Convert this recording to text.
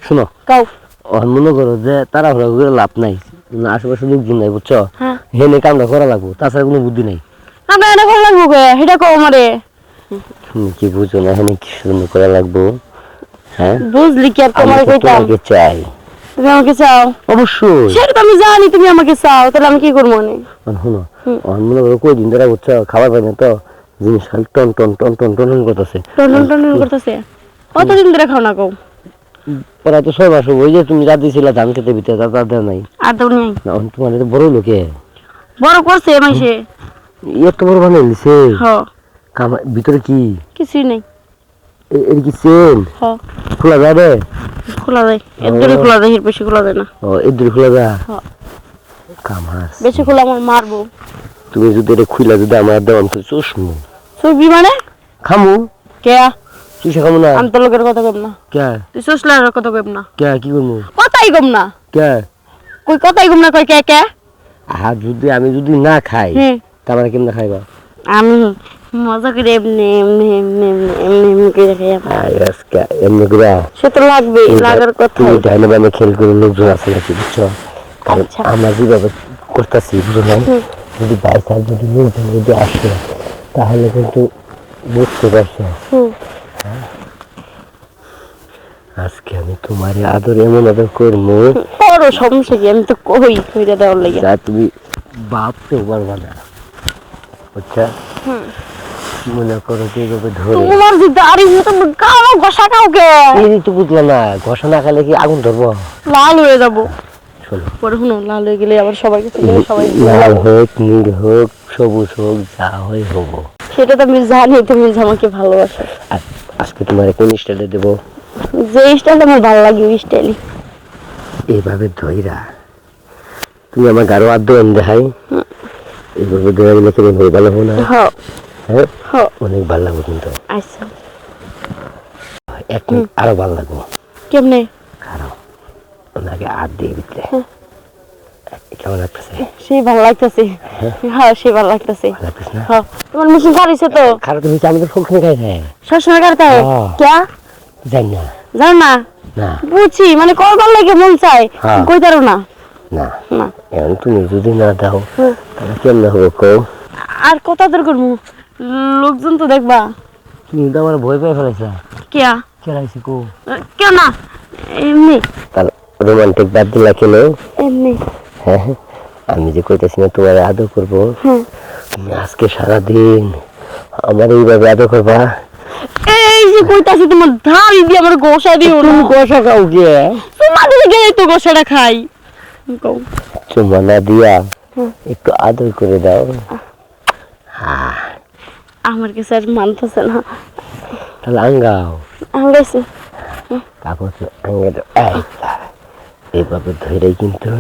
শোনো কাও মনে করো যে তারা ঘোরা লাভ নাই, আশেপাশে লোকজন নাই বুঝছো, হ্যাঁ হেনে কামটা করা লাগবো, তাছাড়া কোনো বুদ্ধি নাই। আমরা এটা ভালো লাগবো কে সেটা কও আমারে। তুমি কি বুঝো না হেনে কি সুন্দর করা লাগবো? হ্যাঁ বুঝলি কি আর আমি তোমার তো কইতাম। তোমাকে চাই। তুমি আমাকে চাও? অবশ্যই। সেটা তো আমি জানি তুমি আমাকে চাও, তাহলে আমি কি করবো মনে? শোনো মনে করো কই দিন ধরে বুঝছো খাবার পাই না তো, জিনিস খালি টন টন টন টন টন টন করতেছে। টনটন টনটন করতেছে। কতদিন ধরে খাও না কও? প্রায় তো 6 মাস। ওই যে তুমি রাত দিয়েছিলা ধান খেতে ভিতরে তার নাই আর দাও নাই। না, তোমার এটা বড় লোকে বড় করছে মাইসে। এত বড় বানাই নিছে। হ ভিতরে কি কিছুই নাই। এর কি চেন হ খোলা যাবে? খোলা যায়, এর দূরে খোলা যায়, এর বেশি খোলা যায় না। ও এর দূরে খোলা যা হ্যাঁ কামার। বেশি খোলা আমার মারবো। তুমি যদি এটা খুলা যদি আমার দেওয়ান তো চুষমু চুষবি মানে? খামু। কে? চুষে খামু না। আমি তো লোকের কথা কইব না। কে তুই চুষলে আর কথা কইব না। কে কি করবো? কথাই কম না। কে কই কথাই কম না, কই কে কে? যদি আমি যদি না খাই তারপরে কেমনে খাইবা? আমি মজা করে এমনি এমনি এমনি এমনি এমনি এমনি করে খাই। আজকে এমনি করে সে তো লাগবে, লাগার কথা। তুমি ডাইনে বামে খেল করে লোকজন আছে নাকি বুঝছো? কারণ আচ্ছা। আমরা যেভাবে করতেছি বুঝো না, যদি বাইসার যদি লোকজন যদি আসে তাহলে কিন্তু বুঝতে পারছো। আজকে আমি তোমার আদর এমন আদর করবো, বড় সমস্যা কি? আমি তো কই কইরা দেওয়ার লাগে। যা তুমি ভাবতেও পারবা না বুঝছা? মনে করো যে এইভাবে ধরে তোমার যে দাড়ি মতো কালো ঘষা কাউকে এই তো বুঝলা না, ঘষা না খালে কি আগুন ধরবো? লাল হয়ে যাবো। শোনো পরে শুনো, লাল হয়ে গেলে আবার সবাই সবাই লাল হোক নীল হোক সবুজ হোক যা হয় হবো। সেটা তো আমি জানি তুমি যে আমাকে ভালোবাসো। আর আজকে তোমার কোন স্টাইলে দেবো? যে স্টাইল আমার ভালো লাগে ওই স্টাইলই। এইভাবে ধইরা তুমি আমার গাঢ় আদ্য দেখাই, এইভাবে ধরে দিলে কেমন হয়ে ভালো হবো না? হ্যাঁ হ্যাঁ হ্যাঁ অনেক ভালো লাগবে কিন্তু। আচ্ছা এক মিনিট আরো ভালো লাগবো। কেমনে? কারণ ওনাকে আর দিয়ে দিতে কেমন লাগতেছে? সেই ভালো লাগতেছে। হ্যাঁ সেই ভালো লাগতেছে। ভালো লাগতেছে না? হ্যাঁ তোমার মেশিন কারিছে তো? খারাপ তুমি আমি তো সবসময় খাই খাই সবসময় কাটতে হয়? কে জানি না। জানো না? না বুঝছি, মানে করবার লাগে মন চাই কই পারো না। না না এখন তুমি যদি না দাও তাহলে কেমন হবে কও? আর কত আদর করবো, লোকজন তো দেখবা। তুমি তো আমার ভয় পেয়ে ফেলাইছা। কেয়া খেলাইছি কো? কেউ না, এমনি তাহলে রোমান্টিক বাদ দিলা কেন? এমনি। হ্যাঁ আমি যে কইতেছি না তোমার আদর করবো, তুমি আজকে সারাদিন আমার এইভাবে আদর করবা। এই যে কইতাছি তোমার ধারি দিয়ে আমার গোসা দিও না। তুমি কষা খাও কে? তোমার দিকে গেলে তো গোসাটা খাই। কও চুমা না দিয়া একটু আদর করে দাও। আমার কাছে আর মানতেছে না। তাহলে আঙ্গাও আঙ্গাইছে কাপড় আঙ্গে এইভাবে ধরে কিন্তু